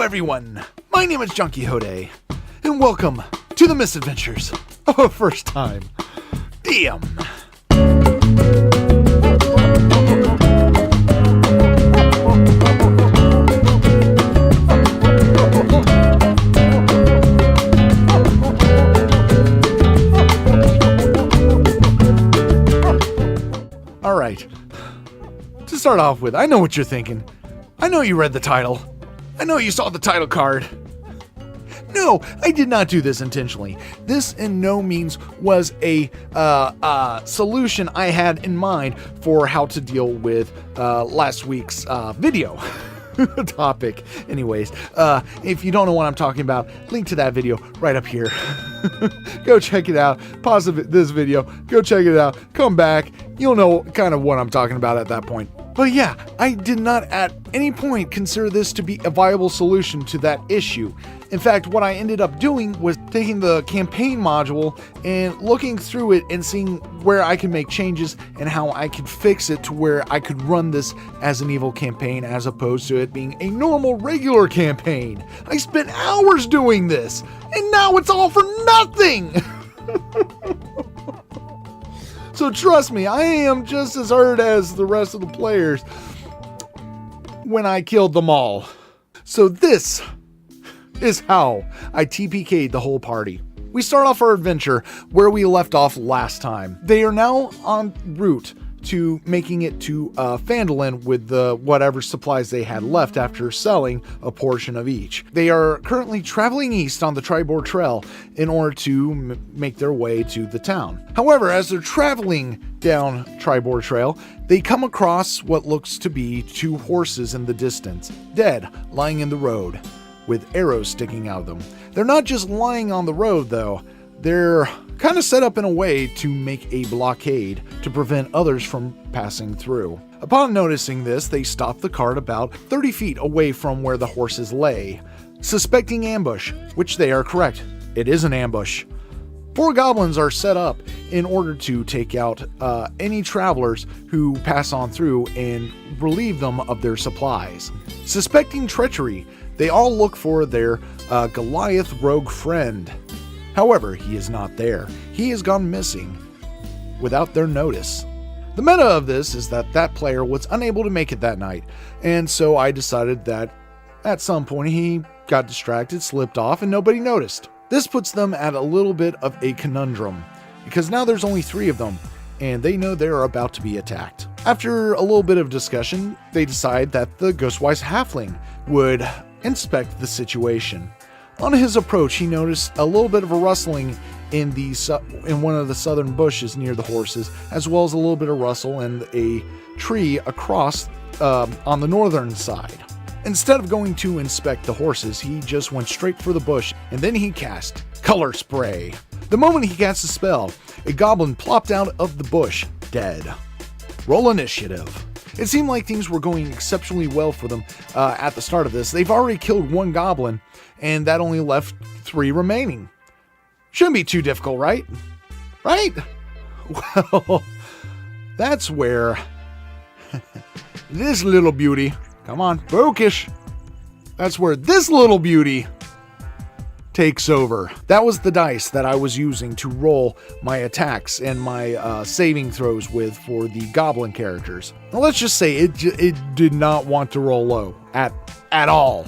everyone, my name is Johnquixote, and welcome to the Misadventures of a First Time DM. Alright, to start off with, I know what you're thinking. I know you read the title. I know you saw the title card. No, I did not do this intentionally. This in no means was a solution I had in mind for how to deal with last week's video topic. Anyways, if you don't know what I'm talking about, link to that video right up here. Go check it out. Pause this video. Go check it out. Come back. You'll know kind of what I'm talking about at that point. But yeah, I did not at any point consider this to be a viable solution to that issue. In fact, what I ended up doing was taking the campaign module and looking through it and seeing where I could make changes and how I could fix it to where I could run this as an evil campaign as opposed to it being a normal regular campaign. I spent hours doing this and now it's all for nothing. So trust me, I am just as hurt as the rest of the players when I killed them all. So this is how I TPK'd the whole party. We start off our adventure where we left off last time. They are now en route to making it to Phandalin with the whatever supplies they had left after selling a portion of each. They are currently traveling east on the Tribord Trail in order to make their way to the town. However, as they're traveling down Tribord Trail, they come across what looks to be two horses in the distance, dead, lying in the road, with arrows sticking out of them. They're not just lying on the road though, they're kind of set up in a way to make a blockade to prevent others from passing through. Upon noticing this, they stop the cart about 30 feet away from where the horses lay, suspecting ambush, which they are correct. It is an ambush. 4 goblins are set up in order to take out any travelers who pass on through and relieve them of their supplies. Suspecting treachery, they all look for their Goliath rogue friend. However, he is not there. He has gone missing without their notice. The meta of this is that that player was unable to make it that night, and so I decided that at some point he got distracted, slipped off, and nobody noticed. This puts them at a little bit of a conundrum, because now there's only 3 of them, and they know they're about to be attacked. After a little bit of discussion, they decide that the Ghostwise Halfling would inspect the situation. On his approach, he noticed a little bit of a rustling in one of the southern bushes near the horses, as well as a little bit of rustle in a tree across on the northern side. Instead of going to inspect the horses, he just went straight for the bush, and then he cast Color Spray. The moment he cast the spell, a goblin plopped out of the bush, dead. Roll initiative. It seemed like things were going exceptionally well for them at the start of this. They've already killed 1 goblin, and that only left 3 remaining. Shouldn't be too difficult, right? Right? Well, that's where this little beauty, come on, focus. That's where this little beauty takes over. That was the dice that I was using to roll my attacks and my saving throws with for the goblin characters. Now let's just say it did not want to roll low at all.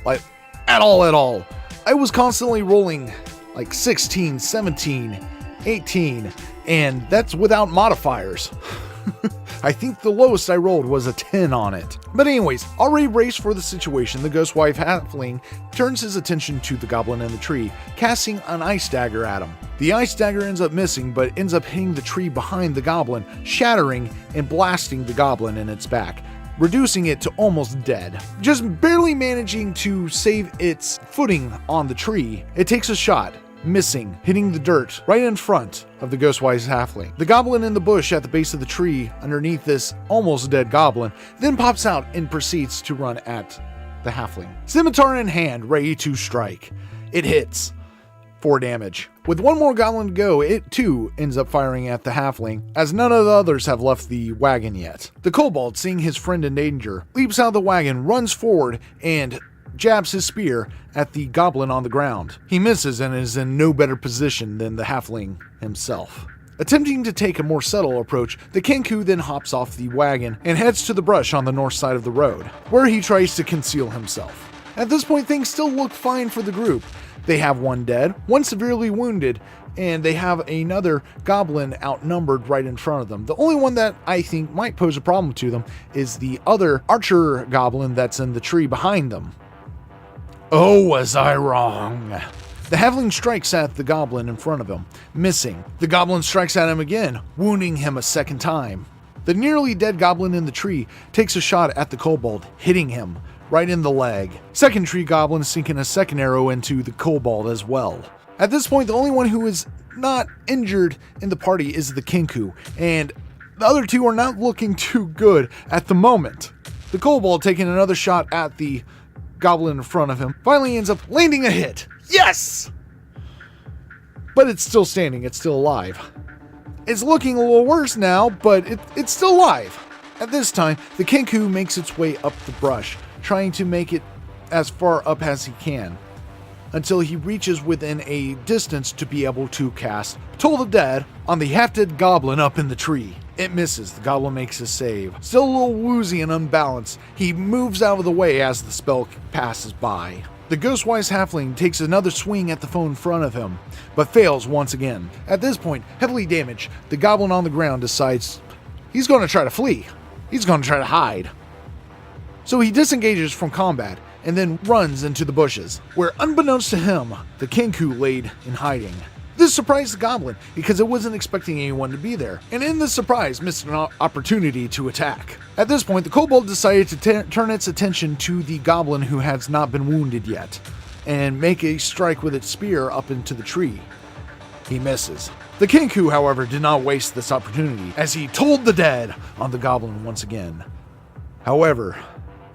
Like, at all. I was constantly rolling like 16, 17, 18, and that's without modifiers. I think the lowest I rolled was a 10 on it. But anyways, already braced for the situation, the Ghostwise Halfling turns his attention to the goblin in the tree, casting an ice dagger at him. The ice dagger ends up missing, but ends up hitting the tree behind the goblin, shattering and blasting the goblin in its back, reducing it to almost dead. Just barely managing to save its footing on the tree, it takes a shot, missing, hitting the dirt right in front of the Ghostwise Halfling. The goblin in the bush at the base of the tree underneath this almost dead goblin then pops out and proceeds to run at the halfling. Scimitar in hand, ready to strike. It hits. 4 damage. With 1 more goblin to go, it too ends up firing at the halfling, as none of the others have left the wagon yet. The kobold, seeing his friend in danger, leaps out of the wagon, runs forward, and jabs his spear at the goblin on the ground. He misses and is in no better position than the halfling himself. Attempting to take a more subtle approach, the Kenku then hops off the wagon and heads to the brush on the north side of the road, where he tries to conceal himself. At this point, things still look fine for the group. They have one dead, one severely wounded, and they have another goblin outnumbered right in front of them. The only one that I think might pose a problem to them is the other archer goblin that's in the tree behind them. Oh, was I wrong? The halfling strikes at the goblin in front of him, missing. The goblin strikes at him again, wounding him a second time. The nearly dead goblin in the tree takes a shot at the kobold, hitting him right in the leg. Second tree goblin sinking a second arrow into the kobold as well. At this point, the only one who is not injured in the party is the Kenku, and the other two are not looking too good at the moment. The kobold taking another shot at the goblin in front of him finally ends up landing a hit. Yes! But it's still standing, it's still alive. It's looking a little worse now, but it's still alive. At this time, the Kenku makes its way up the brush, trying to make it as far up as he can, until he reaches within a distance to be able to cast Toll the Dead on the half-dead goblin up in the tree. It misses. The goblin makes a save. Still a little woozy and unbalanced, he moves out of the way as the spell passes by. The Ghostwise Halfling takes another swing at the foe in front of him, but fails once again. At this point, heavily damaged, the goblin on the ground decides he's going to try to flee. He's going to try to hide. So he disengages from combat and then runs into the bushes, where unbeknownst to him, the Kenku laid in hiding. This surprised the goblin because it wasn't expecting anyone to be there, and in this surprise missed an opportunity to attack. At this point, the kobold decided to turn its attention to the goblin who has not been wounded yet, and make a strike with its spear up into the tree. He misses. The Kenku, however, did not waste this opportunity, as he told the dead on the goblin once again. However,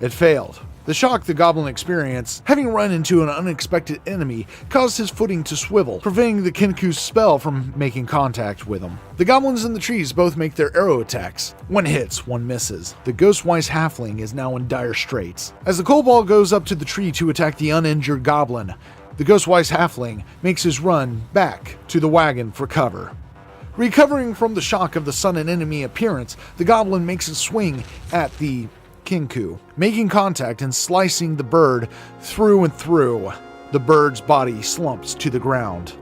it failed. The shock the goblin experienced, having run into an unexpected enemy, caused his footing to swivel, preventing the Kenku's spell from making contact with him. The goblins in the trees both make their arrow attacks. One hits, one misses. The Ghostwise Halfling is now in dire straits. As the kobold goes up to the tree to attack the uninjured goblin, the Ghostwise Halfling makes his run back to the wagon for cover. Recovering from the shock of the sudden enemy appearance, the goblin makes a swing at the Kenku, making contact and slicing the bird through and through. The bird's body slumps to the ground,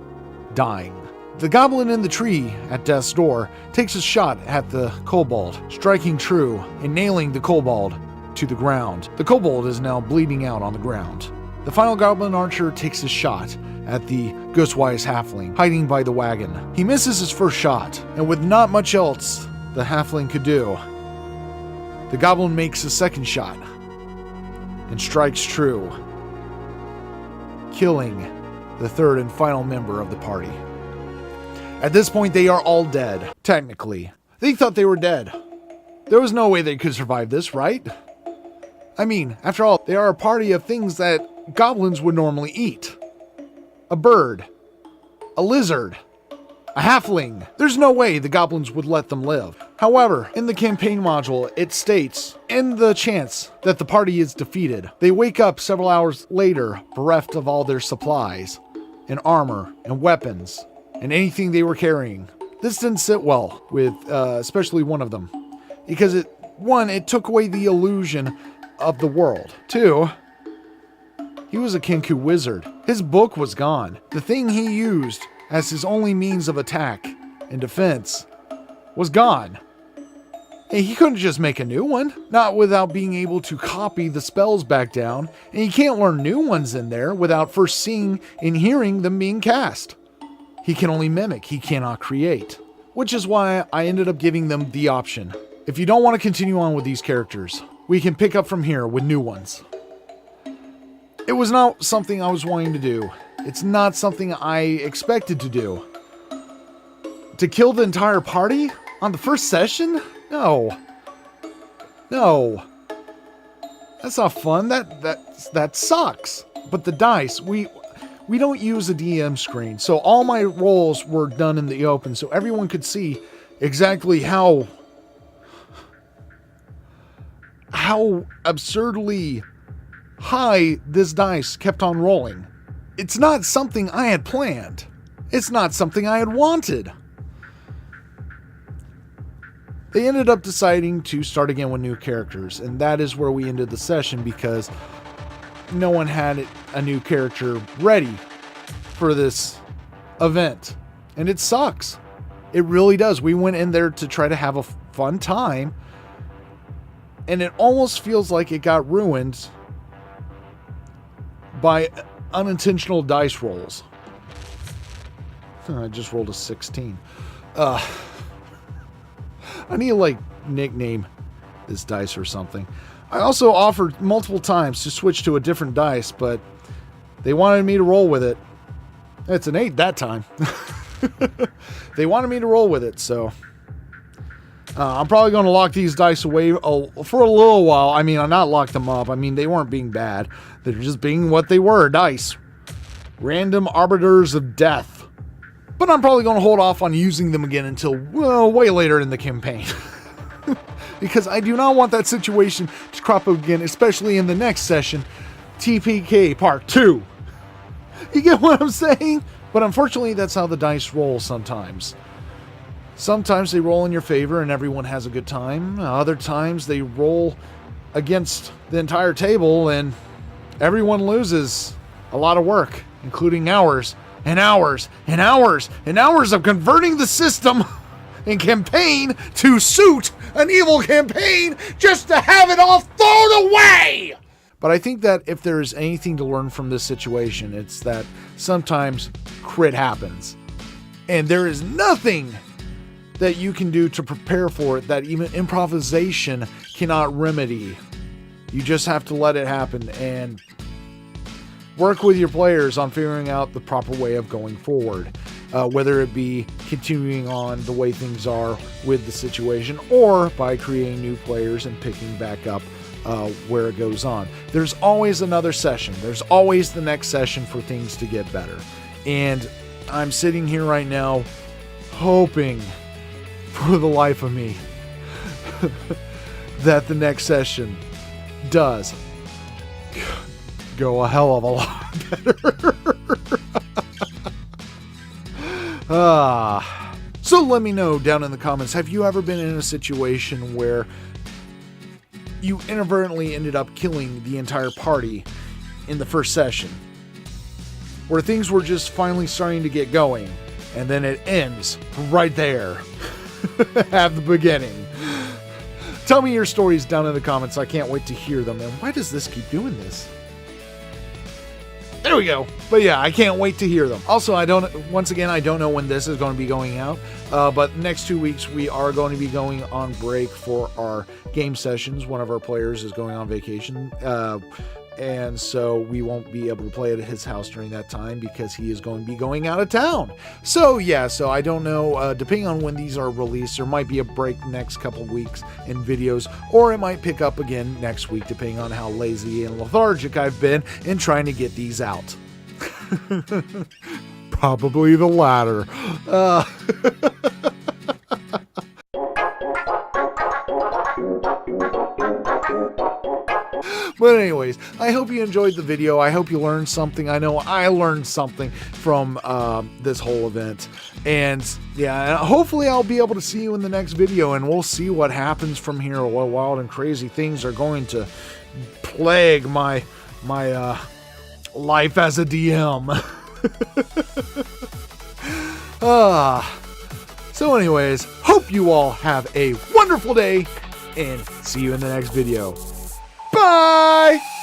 dying. The goblin in the tree at death's door takes a shot at the kobold, striking true and nailing the kobold to the ground. The kobold is now bleeding out on the ground. The final goblin archer takes a shot at the Ghostwise Halfling, hiding by the wagon. He misses his first shot, and with not much else the halfling could do, the goblin makes a second shot and strikes true, killing the third and final member of the party. At this point, they are all dead. Technically, they thought they were dead. There was no way they could survive this, right? I mean, after all, they are a party of things that goblins would normally eat. A bird, a lizard, a halfling. There's no way the goblins would let them live. However, in the campaign module, it states, in the chance that the party is defeated, they wake up several hours later bereft of all their supplies, and armor, and weapons, and anything they were carrying. This didn't sit well with especially one of them, because it took away the illusion of the world. 2, he was a Kenku wizard. His book was gone. The thing he used as his only means of attack and defense was gone. And he couldn't just make a new one, not without being able to copy the spells back down, and he can't learn new ones in there without first seeing and hearing them being cast. He can only mimic, he cannot create. Which is why I ended up giving them the option. If you don't want to continue on with these characters, we can pick up from here with new ones. It was not something I was wanting to do. It's not something I expected to do. To kill the entire party on the first session? No. That's not fun. That sucks. But the dice, we don't use a DM screen, so all my rolls were done in the open, so everyone could see exactly how absurdly high this dice kept on rolling. It's not something I had planned. It's not something I had wanted. They ended up deciding to start again with new characters, and that is where we ended the session because no one had a new character ready for this event. And it sucks. It really does. We went in there to try to have a fun time, and it almost feels like it got ruined by unintentional dice rolls. I just rolled a 16. I need to like nickname this dice or something. I also offered multiple times to switch to a different dice, but they wanted me to roll with it. It's an 8 that time. They wanted me to roll with it, so I'm probably going to lock these dice away for a little while. I mean, I'm not locked them up. I mean, they weren't being bad. They're just being what they were, dice. Random arbiters of death. But I'm probably going to hold off on using them again until, well, way later in the campaign. Because I do not want that situation to crop up again, especially in the next session, TPK Part 2. You get what I'm saying? But unfortunately, that's how the dice roll sometimes. Sometimes they roll in your favor and everyone has a good time. Other times they roll against the entire table and everyone loses a lot of work, including hours and hours and hours and hours of converting the system and campaign to suit an evil campaign just to have it all thrown away. But I think that if there's anything to learn from this situation, it's that sometimes crit happens. And there is nothing that you can do to prepare for it that even improvisation cannot remedy. You just have to let it happen and work with your players on figuring out the proper way of going forward. Whether it be continuing on the way things are with the situation or by creating new players and picking back up where it goes on. There's always another session. There's always the next session for things to get better. And I'm sitting here right now hoping for the life of me that the next session does go a hell of a lot better. So let me know down in the comments, have you ever been in a situation where you inadvertently ended up killing the entire party in the first session? Where things were just finally starting to get going, and then it ends right there at the beginning. Tell me your stories down in the comments. I can't wait to hear them. And why does this keep doing this? There we go. But yeah, I can't wait to hear them. Also, I don't know when this is going to be going out. But next 2 weeks, we are going to be going on break for our game sessions. One of our players is going on vacation. And so we won't be able to play at his house during that time because he is going to be going out of town. So yeah, so I don't know, depending on when these are released, there might be a break next couple weeks in videos, or it might pick up again next week, depending on how lazy and lethargic I've been in trying to get these out. Probably the latter. But anyways, I hope you enjoyed the video. I hope you learned something. I know I learned something from this whole event. And yeah, hopefully I'll be able to see you in the next video, and we'll see what happens from here. What wild and crazy things are going to plague my life as a DM. So anyways, hope you all have a wonderful day, and see you in the next video. Bye!